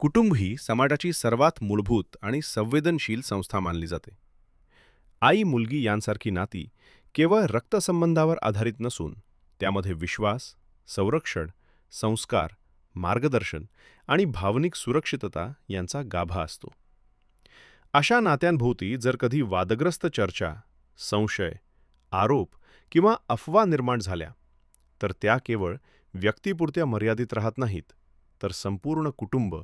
कुटुंब ही समाजाची सर्वात मूलभूत आणि संवेदनशील संस्था मानली जाते. आई मुलगी यांसारखी नाती केवळ रक्तसंबंधावर आधारित नसून त्यामध्ये विश्वास, संरक्षण, संस्कार, मार्गदर्शन आणि भावनिक सुरक्षितता यांचा गाभा असतो. अशा नात्यांभोवती जर कधी वादग्रस्त चर्चा, संशय, आरोप किंवा अफवा निर्माण झाल्या, तर त्या केवळ व्यक्तिपुरत्या मर्यादित राहत नाहीत, तर संपूर्ण कुटुंब,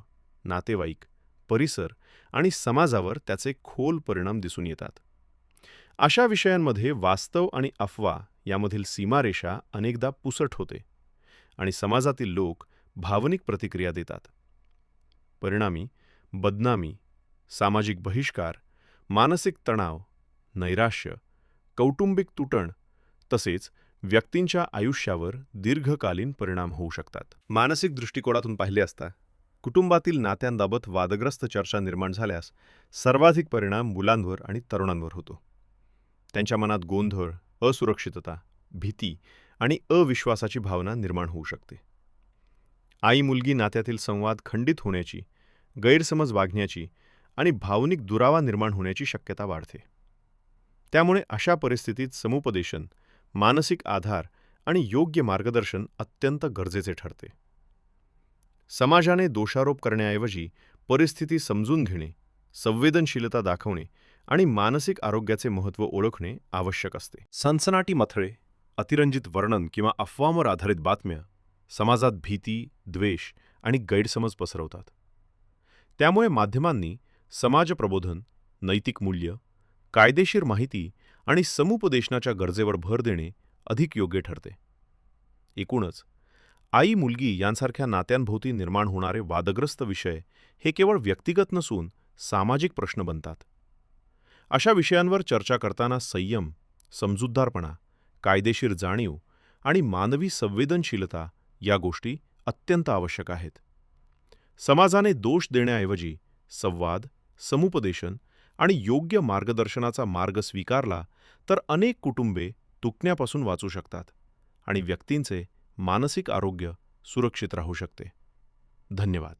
नातेवाईक, परिसर आणि समाजावर त्याचे खोल परिणाम दिसून येतात. अशा विषयांमध्ये वास्तव आणि अफवा यामधील सीमारेषा अनेकदा पुसट होते आणि समाजातील लोक भावनिक प्रतिक्रिया देतात. परिणामी बदनामी, सामाजिक बहिष्कार, मानसिक तणाव, नैराश्य, कौटुंबिक तुटण तसेच व्यक्तींच्या आयुष्यावर दीर्घकालीन परिणाम होऊ शकतात. मानसिक दृष्टिकोनातून पाहिले असता कुटुंबातील नात्यांबाबत वादग्रस्त चर्चा निर्माण झाल्यास सर्वाधिक परिणाम मुलांवर आणि तरुणांवर होतो. त्यांच्या मनात गोंधळ, असुरक्षितता, भीती आणि अविश्वासाची भावना निर्माण होऊ शकते. आई मुलगी नात्यातील संवाद खंडित होण्याची, गैरसमज वागण्याची आणि भावनिक दुरावा निर्माण होण्याची शक्यता वाढते. त्यामुळे अशा परिस्थितीत समुपदेशन, मानसिक आधार आणि योग्य मार्गदर्शन अत्यंत गरजेचे ठरते. समाजाने दोषारोप करण्याऐवजी परिस्थिती समजून घेणे, संवेदनशीलता दाखवणे आणि मानसिक आरोग्याचे महत्त्व ओळखणे आवश्यक असते. सनसनाटी मथळे, अतिरंजित वर्णन किंवा अफवांवर आधारित बातम्या समाजात भीती, द्वेष आणि गैरसमज पसरवतात. त्यामुळे माध्यमांनी समाजप्रबोधन, नैतिक मूल्य, कायदेशीर माहिती आणि समुपदेशनाच्या गरजेवर भर देणे अधिक योग्य ठरते. एकूणच आई मुलगी यांसारख्या नात्यांभोवती निर्माण होणारे वादग्रस्त विषय हे केवळ व्यक्तिगत नसून सामाजिक प्रश्न बनतात. अशा विषयांवर चर्चा करताना संयम, समजूतदारपणा, कायदेशीर जाणीव आणि मानवी संवेदनशीलता या गोष्टी अत्यंत आवश्यक आहेत. समाजाने दोष देण्याऐवजी संवाद, समुपदेशन आणि योग्य मार्गदर्शनाचा मार्ग स्वीकारला तर अनेक कुटुंबे तुटण्यापासून वाचू शकतात आणि व्यक्तींचे मानसिक आरोग्य सुरक्षित राहू शकते. धन्यवाद.